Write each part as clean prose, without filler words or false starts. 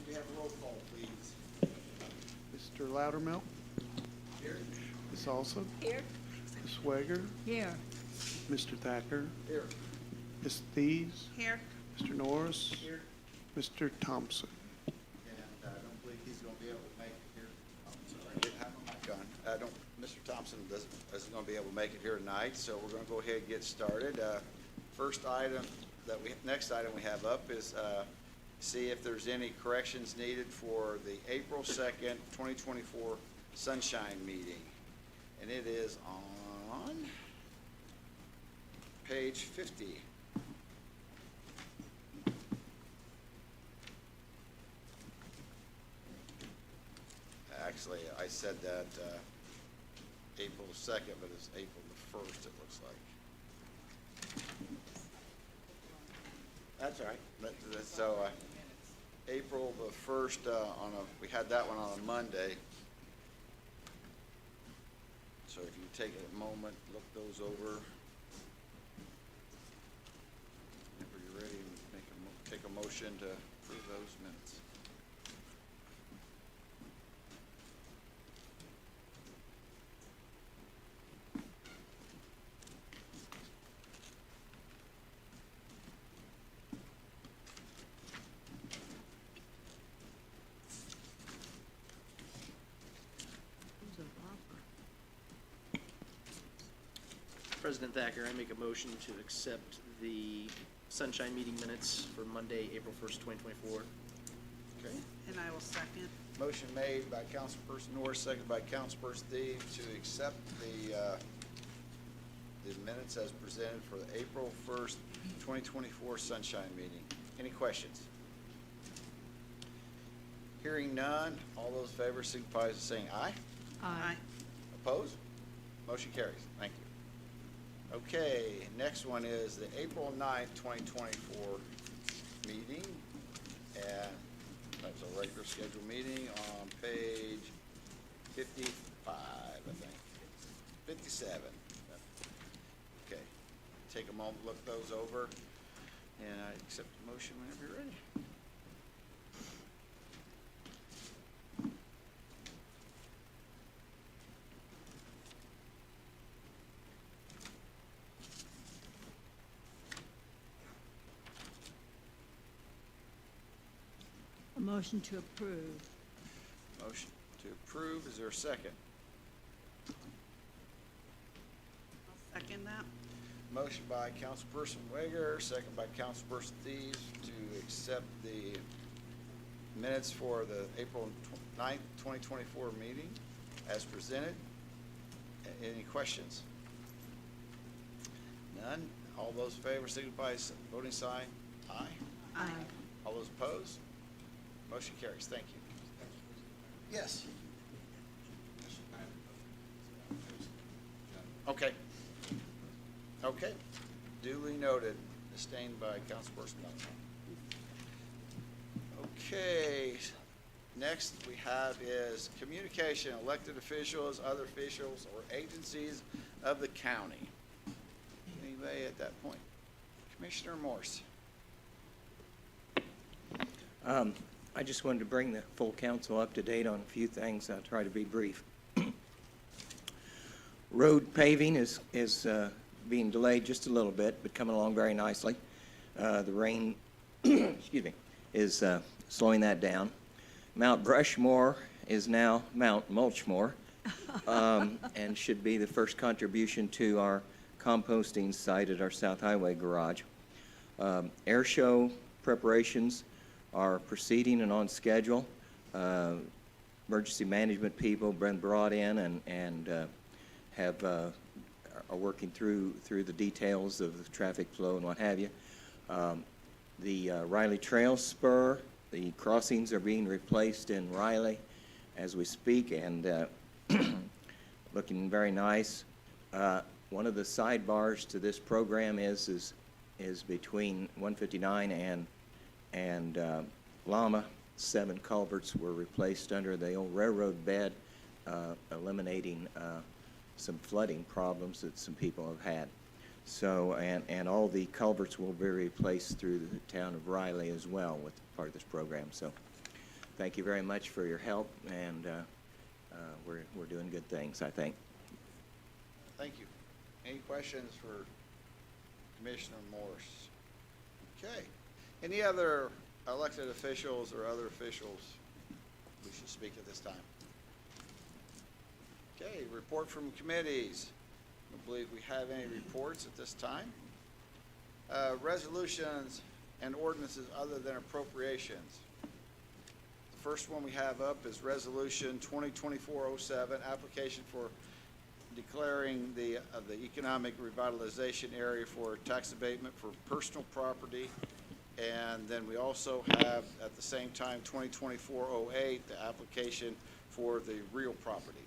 We have a roll call, please. Mr. Loudermilk? Here. Ms. Olson? Here. Ms. Swager? Here. Mr. Thacker? Here. Ms. Thies? Here. Mr. Norris? Here. Mr. Thompson? And I don't believe he's going to be able to make it here. I didn't have my mic on. Mr. Thompson isn't going to be able to make it here tonight, so we're going to go ahead and get started. Next item we have up is see if there's any corrections needed for the April 2nd, 2024 Sunshine Meeting. And it is on page 50. Actually, I said that April 2nd, but it's April the 1st, it looks like. That's all right. So April the 1st, we had that one on a Monday. So if you take a moment, look those over. Whenever you're ready, take a motion to approve those minutes. President Thacker, I make a motion to accept the Sunshine Meeting minutes for Monday, April 1st, 2024. Okay. And I will second. Motion made by Councilperson Norris, seconded by Councilperson Thies to accept the minutes as presented for the April 1st, 2024 Sunshine Meeting. Any questions? Hearing none, all those in favor signify by saying aye. Aye. Opposed? Motion carries. Thank you. Okay, next one is the April 9th, 2024 meeting. And that's a regular scheduled meeting on page 55, I think. 57. Okay. Take a moment, look those over, and I accept the motion whenever you're ready. A motion to approve. Motion to approve. Is there a second? I'll second that. Motion by Councilperson Wager, second by Councilperson Thies to accept the minutes for the April 9th, 2024 meeting as presented. Any questions? None. All those in favor signify by voting sign aye. Aye. All those opposed? Motion carries. Thank you. Yes. Okay. Okay. Duly noted. Sustained by Councilperson Melton. Okay. Next we have is communication, elected officials, other officials, or agencies of the county. Anybody at that point? Commissioner Morse. I just wanted to bring the full council up to date on a few things. I'll try to be brief. Road paving is being delayed just a little bit, but coming along very nicely. The rain, excuse me, is slowing that down. Mount Brushmore is now Mount Mulchmore, and should be the first contribution to our composting site at our South Highway garage. Air show preparations are proceeding and on schedule. Emergency management people been brought in and are working through the details of the traffic flow and what have you. The Riley Trail spur, the crossings are being replaced in Riley as we speak, and looking very nice. One of the sidebars to this program is is between 159 and Lama. 7 culverts were replaced under the old railroad bed, eliminating some flooding problems that some people have had. So, and all the culverts will be replaced through the town of Riley as well with part of this program. So thank you very much for your help, and we're doing good things, I think. Thank you. Any questions for Commissioner Morse? Okay. Any other elected officials or other officials who should speak at this time? Okay, report from committees. I don't believe we have any reports at this time. Resolutions and ordinances other than appropriations. The first one we have up is Resolution 2024-07, application for declaring the economic revitalization area for tax abatement for personal property. And then we also have, at the same time, 2024-08, the application for the real property.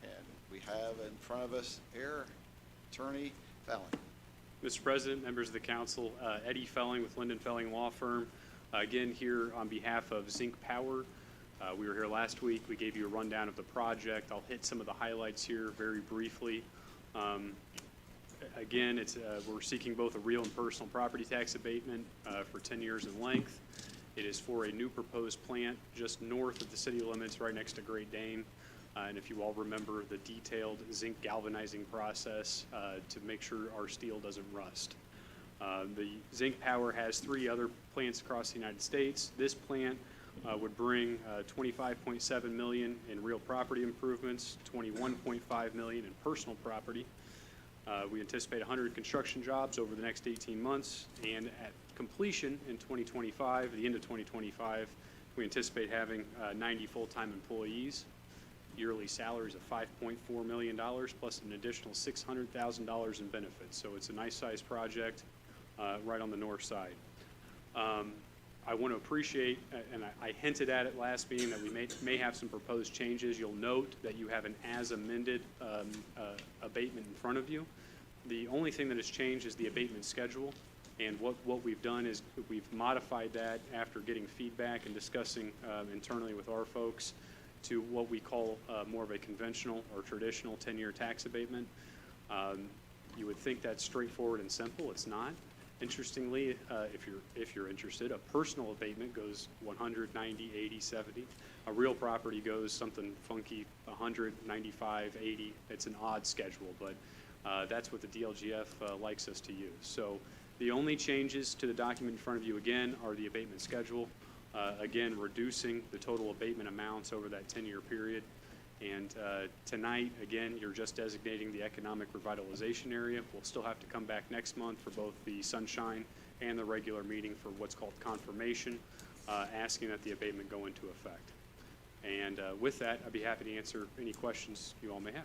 And we have in front of us here, Attorney Felling. Mr. President, members of the council, Eddie Felling with Linden Felling Law Firm. Again, here on behalf of Zinc Power. We were here last week. We gave you a rundown of the project. I'll hit some of the highlights here very briefly. Again, we're seeking both a real and personal property tax abatement for 10 years in length. It is for a new proposed plant just north of the city limits, right next to Great Dane. And if you all remember the detailed zinc galvanizing process to make sure our steel doesn't rust. The Zinc Power has 3 other plants across the United States. This plant would bring $25.7 million in real property improvements, $21.5 million in personal property. We anticipate 100 construction jobs over the next 18 months, and at completion in 2025, the end of 2025, we anticipate having 90 full-time employees, yearly salaries of $5.4 million, plus an additional $600,000 in benefits. So it's a nice-sized project right on the north side. I want to appreciate, and I hinted at it last meeting, that we may have some proposed changes. You'll note that you have an as-amended abatement in front of you. The only thing that has changed is the abatement schedule, and what we've done is we've modified that after getting feedback and discussing internally with our folks to what we call more of a conventional or traditional 10-year tax abatement. You would think that's straightforward and simple. It's not. Interestingly, if you're interested, a personal abatement goes 100, 90, 80, 70. A real property goes something funky, 100, 95, 80. It's an odd schedule, but that's what the DLGF likes us to use. So the only changes to the document in front of you, again, are the abatement schedule. Again, reducing the total abatement amounts over that 10-year period. And tonight, again, you're just designating the economic revitalization area. We'll still have to come back next month for both the Sunshine and the regular meeting for what's called confirmation, asking that the abatement go into effect. And with that, I'd be happy to answer any questions you all may have.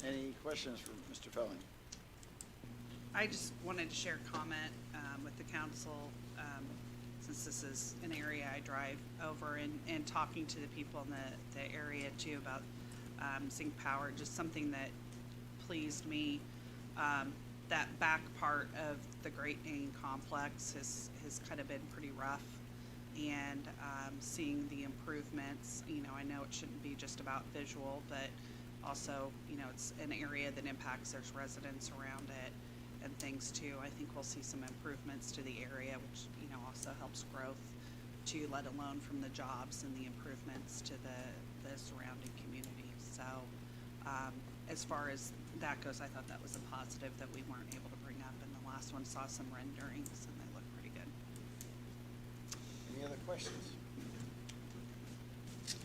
Any questions for Mr. Felling? I just wanted to share a comment with the council, since this is an area I drive over, and talking to the people in the area too about Zinc Power, just something that pleased me. That back part of the Great Dane complex has kind of been pretty rough, and seeing the improvements, I know it shouldn't be just about visual, but also, it's an area that impacts there's residents around it and things too. I think we'll see some improvements to the area, which, also helps growth too, let alone from the jobs and the improvements to the surrounding community. So as far as that goes, I thought that was a positive that we weren't able to bring up in the last one. Saw some renderings and they look pretty good. Any other questions?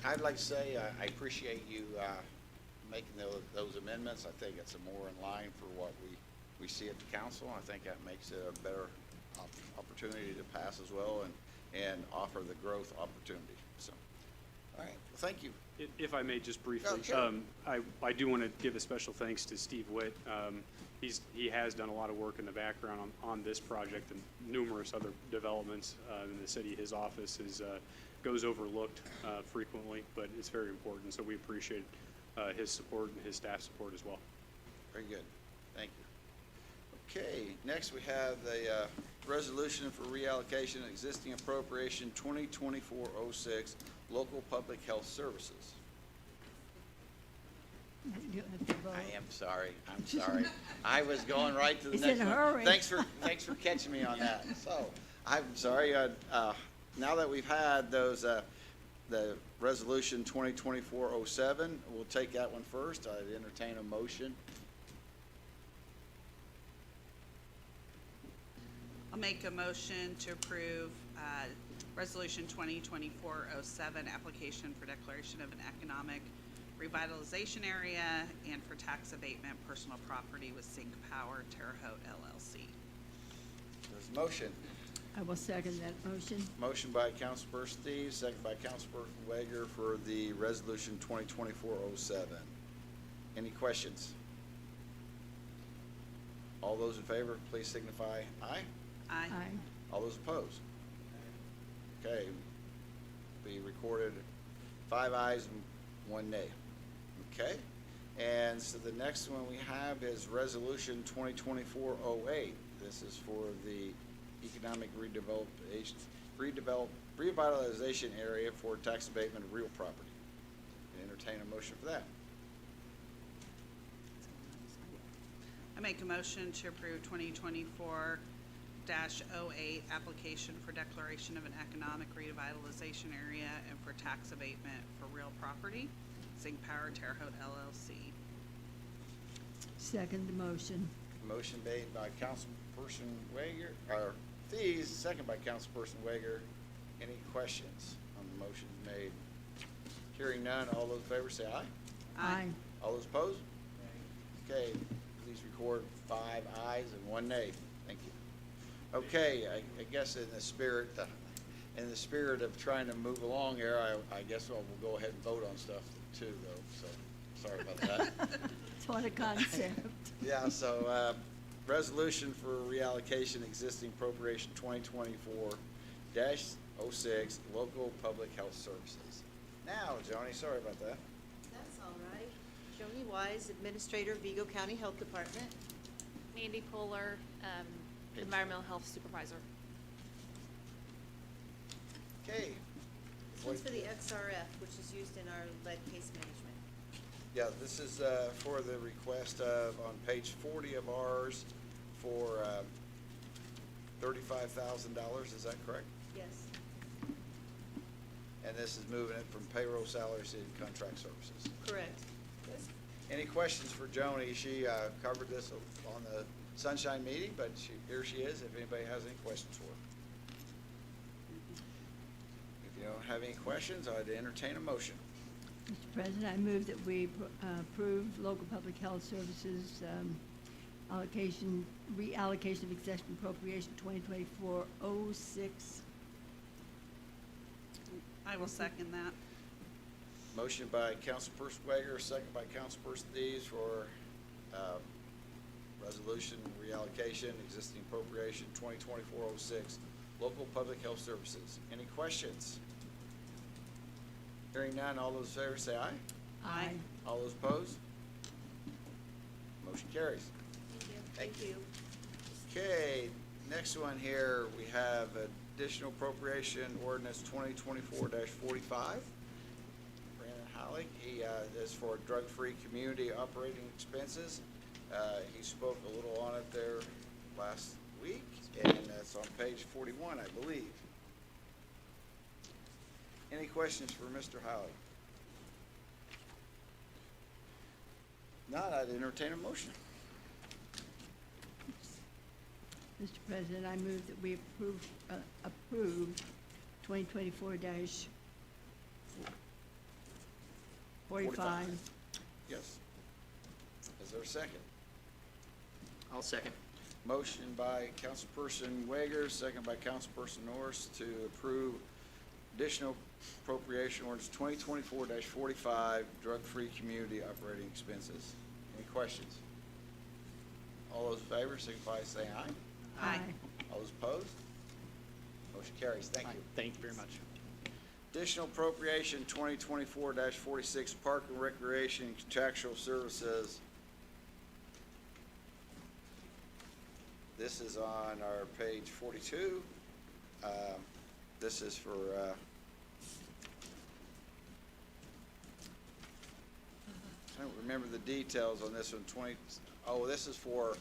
I'd like to say I appreciate you making those amendments. I think it's more in line for what we see at the council. I think that makes it a better opportunity to pass as well and offer the growth opportunity. So, all right. Well, thank you. If I may just briefly, Oh, sure. I do want to give a special thanks to Steve Witt. He has done a lot of work in the background on this project and numerous other developments in the city. His office goes overlooked frequently, but it's very important. So we appreciate his support and his staff support as well. Very good. Thank Okay, next we have the resolution for reallocation of existing appropriation 2024-06, local public health services. You have to vote. I am sorry, I'm sorry. I was going right to the He's next in one. a hurry. Thanks for catching me on that. So, I'm sorry, now that we've had those, the resolution 2024-07, we'll take that one first. I'd entertain a motion. I'll make a motion to approve Resolution 2024-07, application for declaration of an economic revitalization area and for tax abatement personal property with Sync Power Terre Haute LLC. There's a motion. I will second that motion. Motion by Councilperson Steves, second by Councilperson Wager for the resolution 2024-07. Any questions? All those in favor, please signify aye. Aye. All those opposed? Okay, be recorded 5 ayes and 1 nay. Okay, and so the next one we have is Resolution 2024-08. This is for the economic revitalization area for tax abatement of real property. Entertain a motion for that. I make a motion to approve 2024-08, application for declaration of an economic revitalization area and for tax abatement for real property, Sync Power Terre Haute LLC. Second the motion. Motion made by Councilperson Wager, or Thies, second by Councilperson Wager. Any questions on the motion made? Hearing none, all those in favor say aye. Aye. All those opposed? Okay, please record 5 ayes and 1 nay. Thank you. Okay, I guess in the spirit of trying to move along here, I guess we'll go ahead and vote on stuff too, though, so sorry about that. It's what a concept. Yeah, so, resolution for reallocation existing appropriation 2024-06, local public health services. Now, Joni, sorry about that. That's all right. Joni Wise, Administrator, Vigo County Health Department. Mandy Polar, Environmental Health Supervisor. Okay. This one's for the XRF, which is used in our lead case management. Yeah, this is for the request of, on page 40 of ours, for $35,000, is that correct? Yes. And this is moving it from payroll salaries to contract services. Correct. Yes. Any questions for Joni? She covered this on the Sunshine meeting, but here she is, if anybody has any questions for her. If you don't have any questions, I'd entertain a motion. Mr. President, I move that we approve local public health services reallocation of executive appropriation 2024-06. I will second that. Motion by Councilperson Wager, second by Councilperson Dees for resolution reallocation, existing appropriation 2024-06, local public health services. Any questions? Hearing none, all those in favor say aye. Aye. All those opposed? Motion carries. Thank you. Okay, next one here, we have additional appropriation ordinance 2024-45. Brandon Holly, he is for drug-free community operating expenses. He spoke a little on it there last week, and that's on page 41, I believe. Any questions for Mr. Holly? Not, I'd entertain a motion. Mr. President, I move that we approve 2024-45. Yes. Is there a second? I'll second. Motion by Councilperson Wager, second by Councilperson Norris to approve additional appropriation ordinance 2024-45, drug-free community operating expenses. Any questions? All those in favor, signify by saying aye. Aye. All those opposed? Motion carries. Thank you. Thank you very much. Additional appropriation 2024-46, Park and Recreation Contractual Services. this is on our page 42. This is for, I don't remember the details on this one, this is for,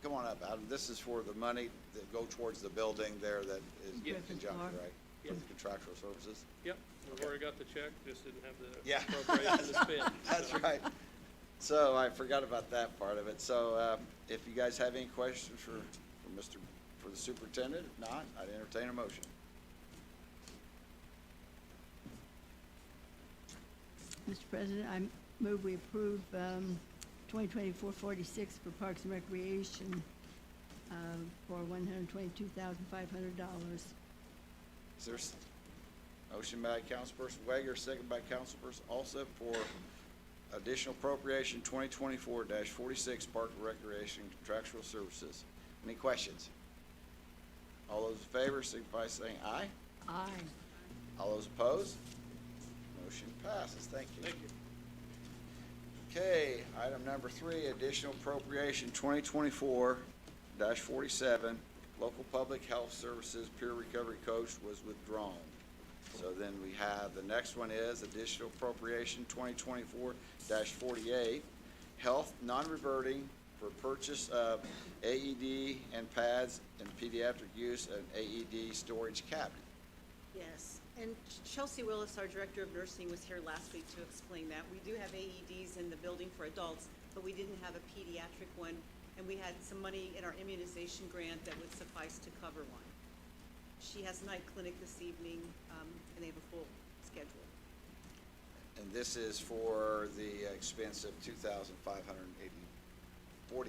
come on up, Adam, this is for the money that go towards the building there that is in Griffin conjunction, Park. right? For the contractual services? Yep, we've already got the check, just didn't have the Yeah. appropriation to spend. That's right. So I forgot about that part of it. So if you guys have any questions for the superintendent, if not, I'd entertain a motion. Mr. President, I move we approve 2024-46 for Parks and Recreation for $122,500. Is there motion by Councilperson Wager, second by Councilperson Alsop for additional appropriation 2024-46 Park and Recreation contractual services. Any questions? All those in favor, signify by saying aye. Aye. All those opposed? Motion passes. Thank you. Thank you. Okay, item number 3, additional appropriation 2024-47, local public health services peer recovery coach was withdrawn. So then we have, the next one is additional appropriation 2024-48, health non-reverting for purchase of AED and pads and pediatric use and AED storage cabinet. Yes, and Chelsea Willis, our Director of Nursing, was here last week to explain that. We do have AEDs in the building for adults, but we didn't have a pediatric one, and we had some money in our immunization grant that would suffice to cover one. She has night clinic this evening, and they have a full schedule. And this is for the expense of $2,548. $2,547.35.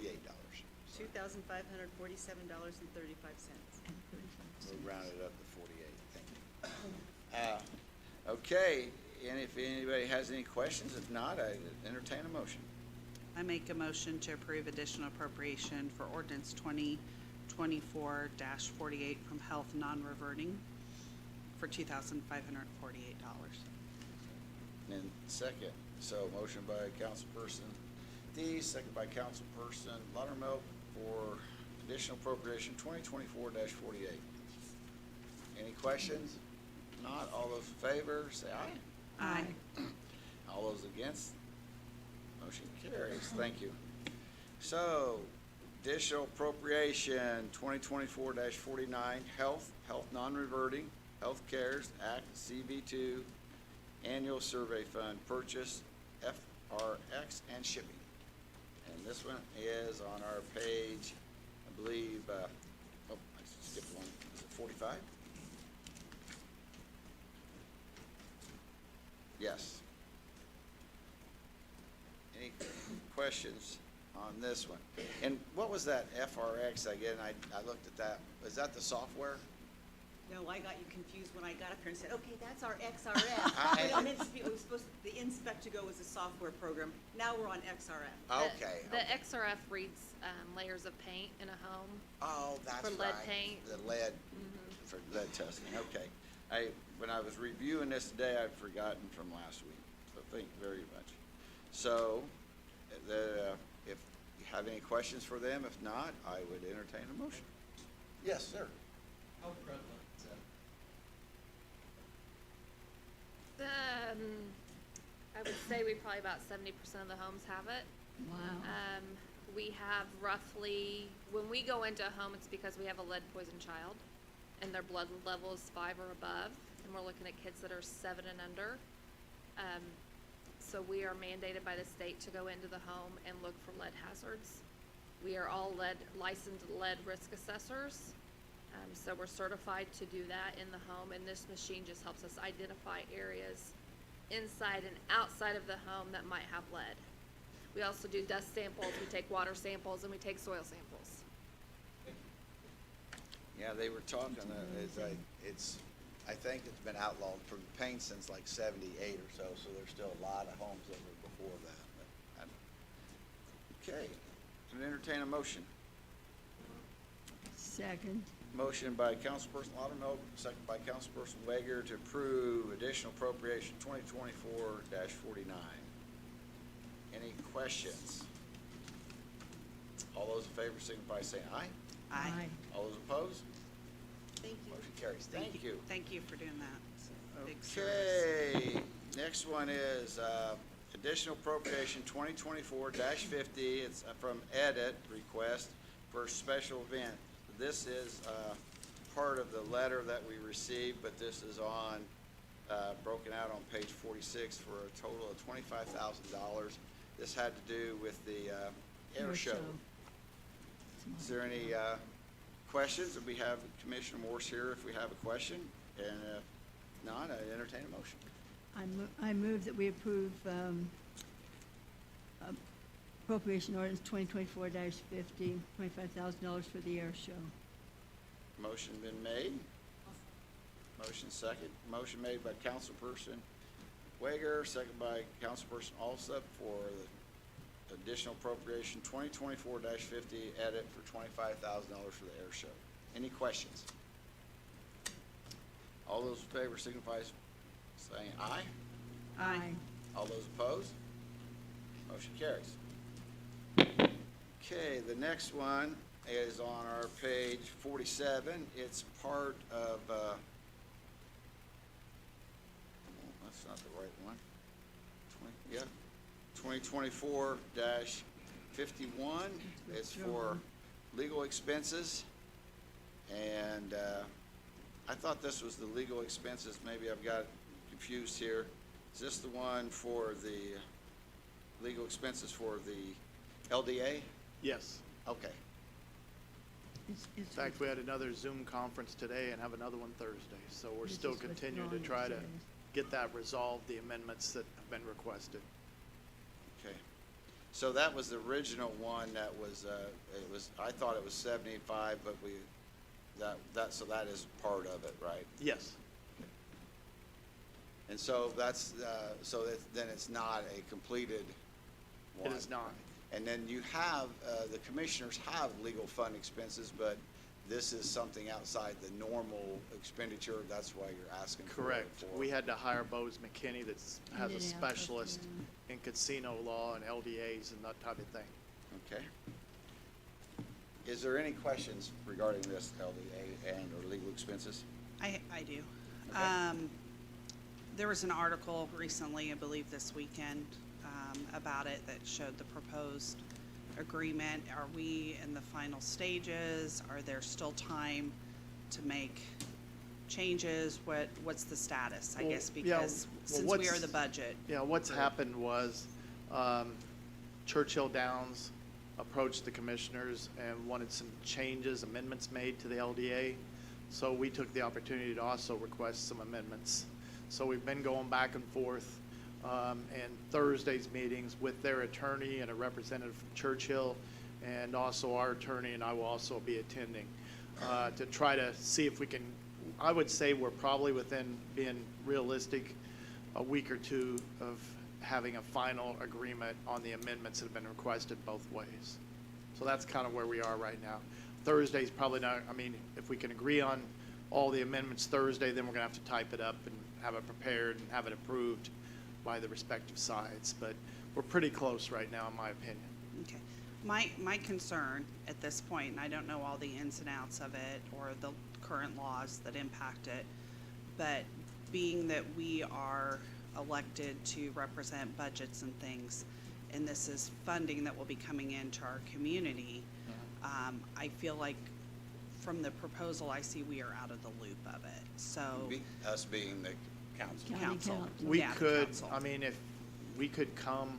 We'll round it up to 48, thank you. Okay, and if anybody has any questions, if not, I entertain a motion. I make a motion to approve additional appropriation for ordinance 2024-48 from health non-reverting for $2,548. And second, so motion by Councilperson Dees, second by Councilperson Loudermilk for additional appropriation 2024-48. Any questions? Not, all those in favor, say aye. Aye. All those against? Motion carries. Thank you. So, additional appropriation 2024-49, health non-reverting, Health Cares Act CV2, annual survey fund purchase, FRX, and shipping. And this one is on our page, I believe, I skipped one. Is it 45? Yes. Any questions on this one? And what was that FRX again? I looked at that. Is that the software? No, I got you confused when I got up here and said, okay, that's our XRF. It was supposed, the Inspect to Go was a software program. Now we're on XRF. Okay. The XRF reads layers of paint in a home. Oh, that's For right. lead paint. The lead, for lead testing, okay. When I was reviewing this today, I'd forgotten from last week, so thank you very much. So, if you have any questions for them, if not, I would entertain a motion. Yes, sir. How prevalent is that? I would say we probably about 70% of the homes have it. Wow. We have roughly, when we go into a home, it's because we have a lead poisoned child and their blood level is 5 or above, and we're looking at kids that are 7 and under. So we are mandated by the state to go into the home and look for lead hazards. We are all licensed lead risk assessors. So we're certified to do that in the home, and this machine just helps us identify areas inside and outside of the home that might have lead. We also do dust samples, we take water samples, and we take soil samples. Yeah, they were talking, I think it's been outlawed from paint since like 78 or so there's still a lot of homes that were before that. Okay, can I entertain a motion? Second. Motion by Councilperson Loudermilk, second by Councilperson Wager to approve additional appropriation 2024-49. Any questions? All those in favor signify by saying aye. Aye. All those opposed? Thank you. Motion carries. Thank you. Thank you for doing that. It's a big service. Okay, next one is additional appropriation 2024-50. It's from Edit request for a special event. This is part of the letter that we received, but this is on, broken out on page 46 for a total of $25,000. This had to do with the air show. Is there any questions? We have Commissioner Morse here if we have a question, and if not, I entertain a motion. I move that we approve appropriation ordinance 2024-50, $25,000 for the air show. Motion been made. Motion second. Motion made by Councilperson Wager, second by Councilperson Alsop for the additional appropriation 2024-50 edit for $25,000 for the air show. Any questions? All those in favor signify saying aye. Aye. All those opposed? Motion carries. Okay, the next one is on our page 47. It's part of, oh, that's not the right one. 2024-51. It's for legal expenses. And I thought this was the legal expenses. Maybe I've got confused here. Is this the one for the legal expenses for the LDA? Yes. Okay. In fact, we had another Zoom conference today and have another one Thursday, so we're This still is continuing to withdrawing, try to it says. get that resolved, the amendments that have been requested. Okay. So that was the original one that was, it was, I thought it was 75, but we, so that is part of it, right? Yes, And so that's, so that, then it's not a completed one. it is not. And then you have, the commissioners have legal fund expenses, but this is something outside the normal expenditure. That's why you're asking for it. Correct. We had to hire Bose McKinney that has a Indianapolis, specialist yeah. in casino law and LDAs and that type of thing. Okay. Is there any questions regarding this LDA and or legal expenses? I do. Okay. There was an article recently, I believe this weekend, about it that showed the proposed agreement. Are we in the final stages? Are there still time to make changes? What's the status, I Well, guess, yeah, because well, since we what's- are the budget. Yeah, what's happened was Churchill Downs approached the commissioners and wanted some changes, amendments made to the LDA. So we took the opportunity to also request some amendments. So we've been going back and forth, and Thursday's meetings with their attorney and a representative from Churchill, and also our attorney and I will also be attending, to try to see if we can, I would say we're probably within, being realistic, a week or two of having a final agreement on the amendments that have been requested both ways. So that's kind of where we are right now. Thursday's probably not, I mean, if we can agree on all the amendments Thursday, then we're gonna have to type it up and have it prepared and have it approved by the respective sides. But we're pretty close right now, in my opinion. Okay. My concern at this point, and I don't know all the ins and outs of it or the current laws that impact it, but being that we are elected to represent budgets and things, and this is funding that will be coming into our community, I feel like from the proposal I see, we are out of the loop of it. So, Us being the council. County council. council. We Yeah, the could, council. I mean, if we could come,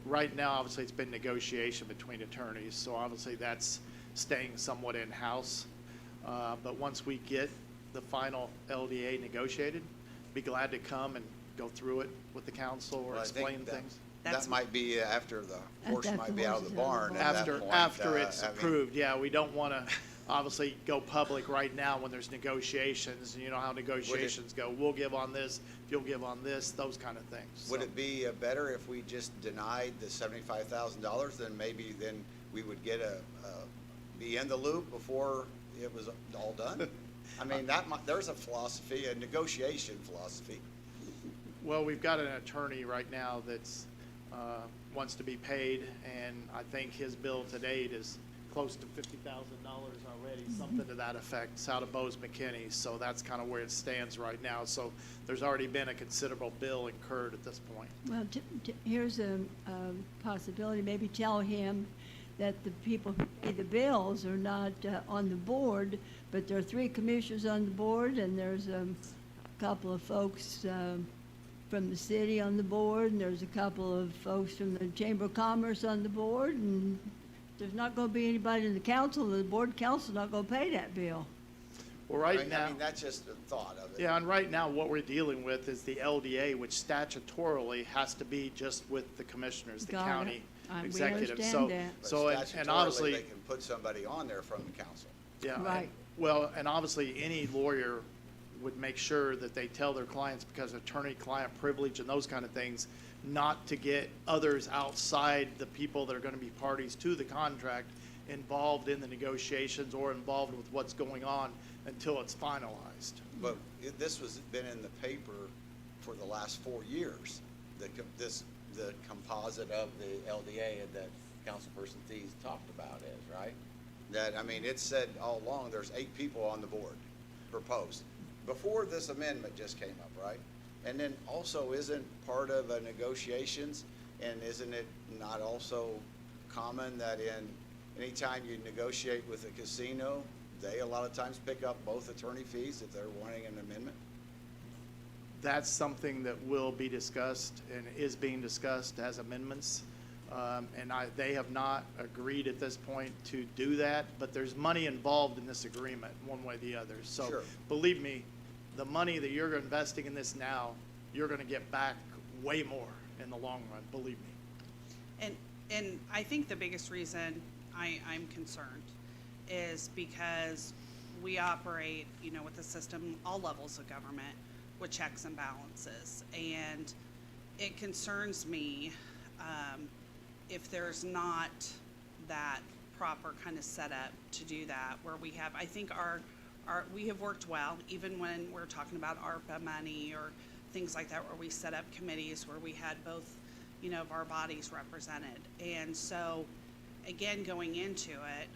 right now, obviously, it's been negotiation between attorneys, so obviously that's staying somewhat in-house. But once we get the final LDA negotiated, be glad to come and go through it with the council or Well, I think explain things. That's- That might be after the horse After might the be out of horse the is out of barn the at barn. that After, point. after it's I mean, approved, yeah, we don't want to obviously go public right now when there's negotiations, and you know how negotiations go. We'll give on this, you'll give on this, those kind of things. Would So- it be better if we just denied the $75,000, then maybe then we would get be in the loop before it was all done? I mean, there's a philosophy, a negotiation philosophy. Well, we've got an attorney right now that's, wants to be paid, and I think his bill to date is close to $50,000 already, something to that effect. It's out of Bose McKinney, so that's kind of where it stands right now. So there's already been a considerable bill incurred at this point. Well, here's a possibility, maybe tell him that the people who pay the bills are not on the board, but there are 3 commissioners on the board, and there's a couple of folks from the city on the board, and there's a couple of folks from the Chamber of Commerce on the board, and there's not gonna be anybody in the council, the board council's not gonna pay that bill. Well, I right now. mean, that's just the thought of it. Yeah, and right now, what we're dealing with is the LDA, which statutorily has to be just with the commissioners, the Got it. county We executive. understand So, that. But so, and statutorily, obviously, they can put somebody on there from the council. yeah. and- Right. Well, and obviously, any lawyer would make sure that they tell their clients, because attorney-client privilege and those kind of things, not to get others outside the people that are gonna be parties to the contract involved in the negotiations or involved with what's going on until it's finalized. But this was, been in the paper for the last 4 years, the composite of the LDA that Councilperson Thies talked about is, right? That, I mean, it said all along, there's 8 people on the board proposed, before this amendment just came up, right? And then also, isn't part of a negotiations, and isn't it not also common that anytime you negotiate with a casino, they a lot of times pick up both attorney fees if they're wanting an amendment? That's something that will be discussed and is being discussed as amendments. And they have not agreed at this point to do that, but there's money involved in this agreement, one way or the other. So Sure. believe me, the money that you're investing in this now, you're gonna get back way more in the long run, believe me. And I think the biggest reason I'm concerned is because we operate, you know, with the system, all levels of government, with checks and balances. And it concerns me if there's not that proper kind of setup to do that, where we have, I think we have worked well, even when we're talking about ARPA money or things like that, where we set up committees where we had both, you know, of our bodies represented. And so, again, going into it,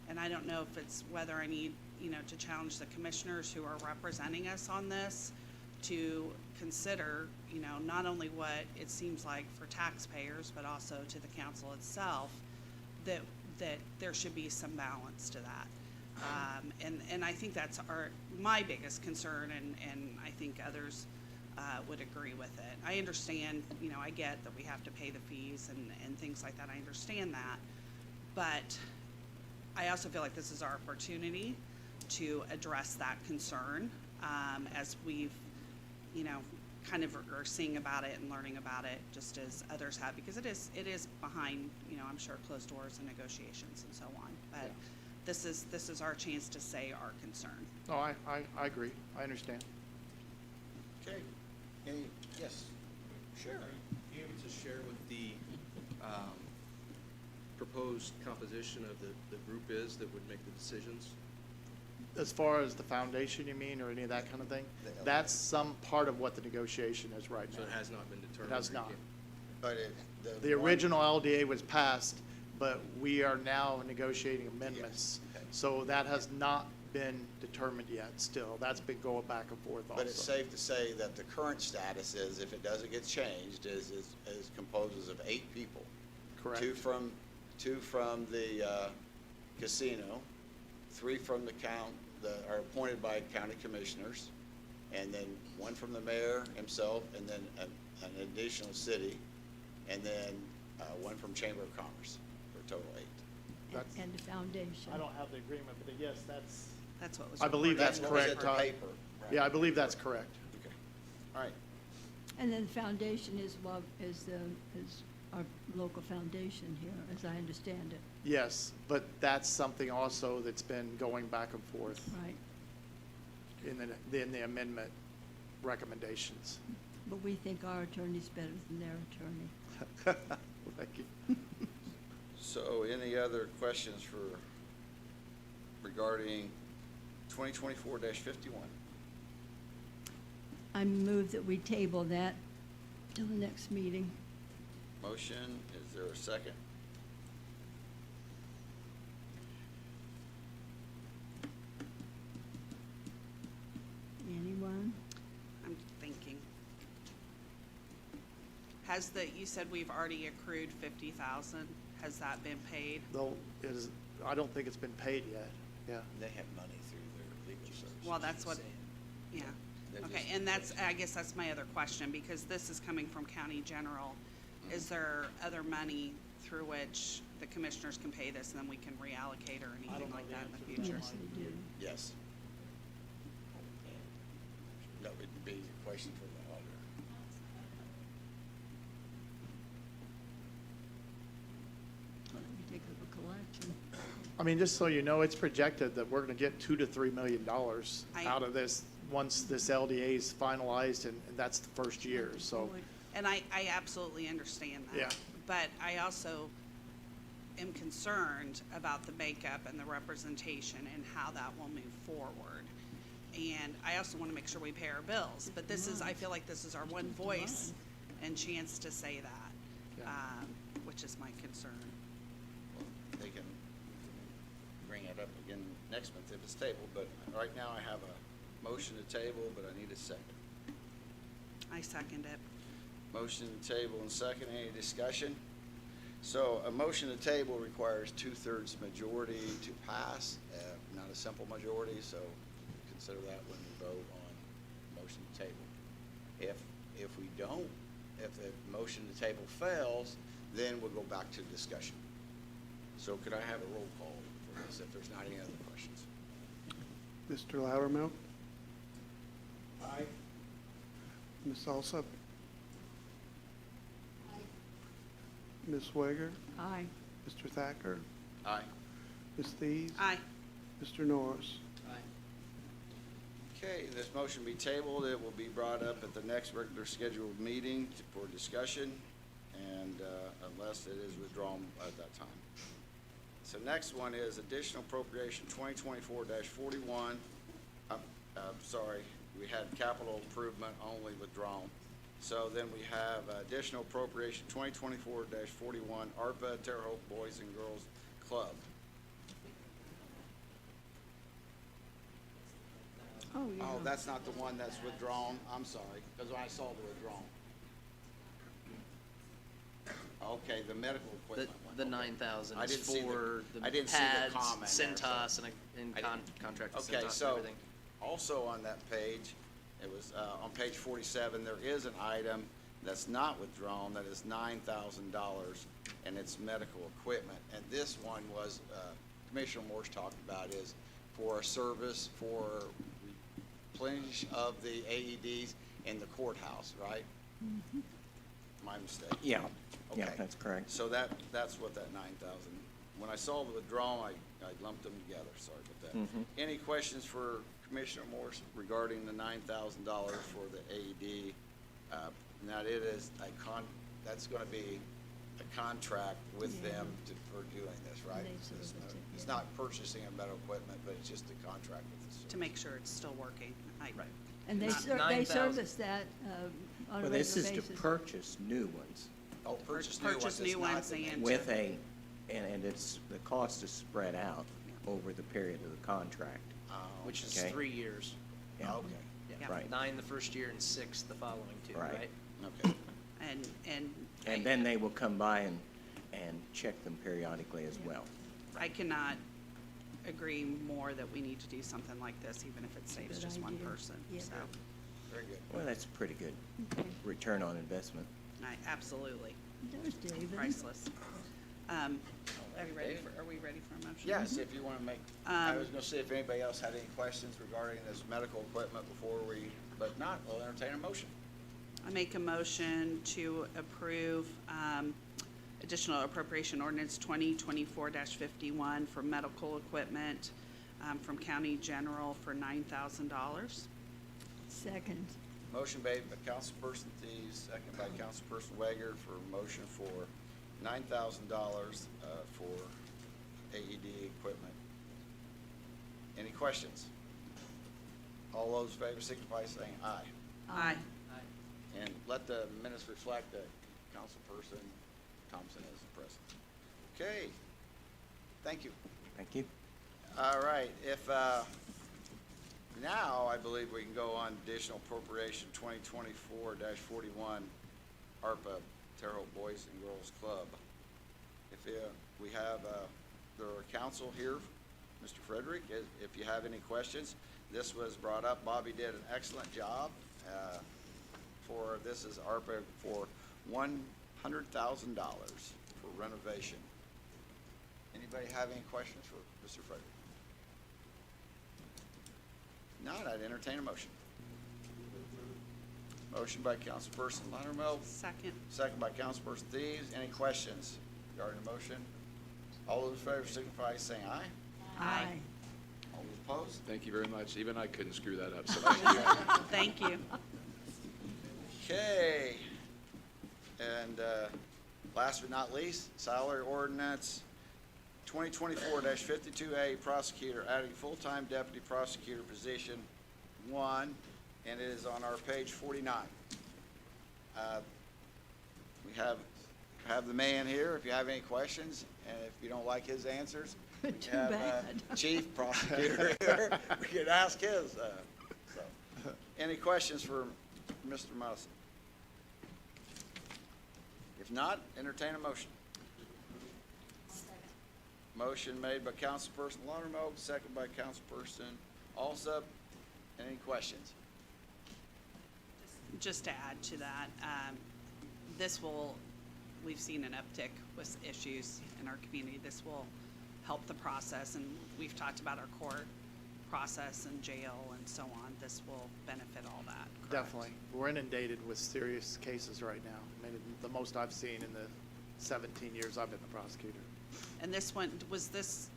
and I don't know if it's whether I need, you know, to challenge the commissioners who are representing us on this to consider, you know, not only what it seems like for taxpayers, but also to the council itself, that there should be some balance to that. And I think that's my biggest concern, and I think others would agree with it. I understand, you know, I get that we have to pay the fees and things like that. I understand that. But I also feel like this is our opportunity to address that concern as we've, you know, kind of are seeing about it and learning about it, just as others have, because it is behind, you know, I'm sure, closed doors and negotiations and so on. But this is our chance to say our concern. No, I agree. I understand. Okay. Yes, sure. Are you able to share what the proposed composition of the group is that would make the decisions? As far as the foundation, you mean, or any of that kind of thing? That's some part of what the negotiation is right now. So it has not been determined? It has not. But The original LDA was passed, but we are now negotiating amendments. Yes, okay. So that has not been determined yet still. That's been going back and forth also. But it's safe to say that the current status is, if it doesn't get changed, is composes of 8 people. Correct. Two from the casino, 3 from the are appointed by county commissioners, and then 1 from the mayor himself, and then an additional city, and then 1 from Chamber of Commerce, for a total 8. That's- And the foundation. I don't have the agreement, but yes, That's what was. I believe reported. that's What was correct, in the Todd. paper, right? Yeah, I believe that's correct. Okay. All right. And then the foundation is our local foundation here, as I understand it, Yes, but that's something also that's been going back and forth right? in the amendment recommendations. But we think our attorney's better than their attorney. Thank you. So any other questions regarding 2024-51? I move that we table that till the next meeting. Motion, is there a second? you said we've already accrued 50,000, has that been paid? Though, I don't think it's been paid yet, yeah. They have money through their legal services. Well, that's what, yeah, They're okay, just- and I guess that's my other question, because this is coming from county general. Is there other money through which the commissioners can pay this, and then we can reallocate or anything like that in the future? Yes, they do. Yes. That would be a question for the auditor. We take up a collection. I mean, just so you know, it's projected that we're gonna get $2 to $3 million out of this, once this LDA is finalized, and that's the first year, so. And I absolutely understand that. Yeah. But I also am concerned about the makeup and the representation and how that will move forward. And I also want to make sure we pay our bills, but this is, I feel like this is our one voice and chance to say that, which is my concern. Well, they can bring it up again next month if it's tabled, but right now I have a motion to table, but I need a second. I second it. Motion to table and second, any discussion? So a motion to table requires 2/3 majority to pass, not a simple majority, so consider that when you vote on motion to table. If we don't, if the motion to table fails, then we'll go back to discussion. So could I have a roll call for this if there's not any other questions? Mr. Loudermilk? Aye. Ms. Alsop? Ms. Swager? Aye. Mr. Thacker? Aye. Ms. Thies? Aye. Mr. Norris? Okay, this motion be tabled. It will be brought up at the next regular scheduled meeting for discussion, and unless it is withdrawn at that time. So next one is additional appropriation 2024-41. Sorry, we had capital improvement only withdrawn. So then we have additional appropriation 2024-41 ARPA Terre Haute Boys and Girls Club. Oh, yeah. Oh, that's not the one that's withdrawn, I'm sorry, because I saw the withdrawn. Okay, the medical The, equipment one. the okay. 9,000 I is didn't see for I the didn't see the pads, comment there, so- Centos, and I didn't- contract with Okay, Centos and so, everything. also on that page, it was, on page 47, there is an item that's not withdrawn, that is $9,000, and it's medical equipment. And this one was, Commissioner Morse talked about, is for a service for replenish of the AEDs in the courthouse, right? My mistake. Yeah, yeah, Okay. that's correct. So that's what that 9,000, when I saw the withdrawal, I lumped them together, sorry about that. Mhm. Any questions for Commissioner Morse regarding the $9,000 for the AED? Now, it is that's gonna be a contract with them for doing this, right? They It's service not- it, It's yeah. not purchasing of medical equipment, but it's just a contract with the service. To make sure it's still working. Right. And they Not they 9,000. service that on a Well, this regular is to basis. purchase new ones Oh, purchase new ones. Purchase it's new not ones the and- main- with and it's, the cost is spread out over the period of the contract. Oh, Which is Okay. 3 years. Yeah. Okay, Yeah. Right. 9 the first year and 6 the following 2, Right. right? okay. And then they will come by and check them periodically as well. I cannot agree more that we need to do something like this, even if it saves Good just one idea. person, Yeah. so, Very good. Well, that's a pretty good Okay. return on investment. absolutely, There's David. priceless. Are we ready for a motion? Yes, if you want to make, I Um, was going to see if anybody else had any questions regarding this medical equipment before but not, we'll entertain a motion. I make a motion to approve additional appropriation ordinance 2024-51 for medical equipment from county general for $9,000. Second. Motion made by Councilperson Thies, second by Councilperson Wager for a motion for $9,000 for AED equipment. Any questions? All those in favor signify by saying aye. Aye. And let the minutes reflect that Councilperson Thompson is present. Okay, thank you. Thank you. All right, if, now I believe we can go on additional appropriation 2024-41 ARPA Terrell Boys and Girls Club. If we have the council here, Mr. Frederick, if you have any questions, this was brought up. Bobby did an excellent job. This is ARPA for $100,000 for renovation. Anybody have any questions for Mr. Frederick? Not, I'd entertain a motion. Motion by Councilperson Loudermilk, Second. second by Councilperson Thieves. Any questions regarding the motion? All those in favor signify by saying aye. Aye. All those opposed? Thank you very much. Even I couldn't screw that up, so thank you. Thank you. Okay. And last but not least, salary ordinance 2024-52A, prosecutor, adding full-time deputy prosecutor position 1, and it is on our page 49. We have the man here if you have any questions, and if you don't like his answers, we Too have bad. Chief Prosecutor here. We could ask his. Any questions for Mr. Musson? If not, entertain a motion. Motion made by Councilperson Loudermilk, second by Councilperson Alsup. Any questions? Just to add to that, we've seen an uptick with issues in our community. This will help the process, and we've talked about our court process and jail and so on. This will benefit all that, correct? Definitely. We're inundated with serious cases right now. I mean, the most I've seen in the 17 years I've been the prosecutor. And this one,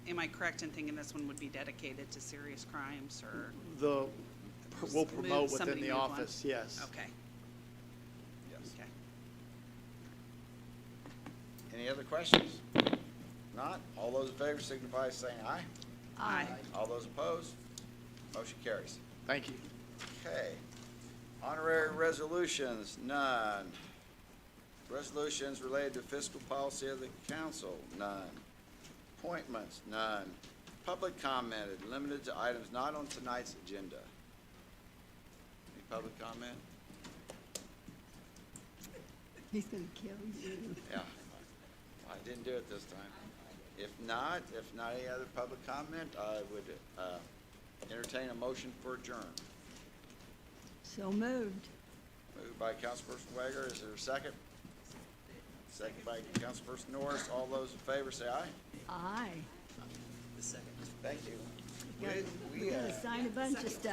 am I correct in thinking this one would be dedicated to serious crimes, or? We'll promote within somebody the move one? office, yes. Okay. Yes. Okay. Any other questions? Not? All those in favor signify by saying aye. Aye. All those opposed? Motion carries. Thank you. Okay. Honorary resolutions, none. Resolutions related to fiscal policy of the council, none. Appointments, none. Public commented, limited to items not on tonight's agenda. Any public comment? He's gonna kill you. Yeah, I didn't do it this time. If not any other public comment, I would entertain a motion for adjourn. So moved. Moved by Councilperson Wager, is there a second? Second by Councilperson Norris. All those in favor say aye. Aye. The second. Thank you. We gotta sign a bunch of stuff.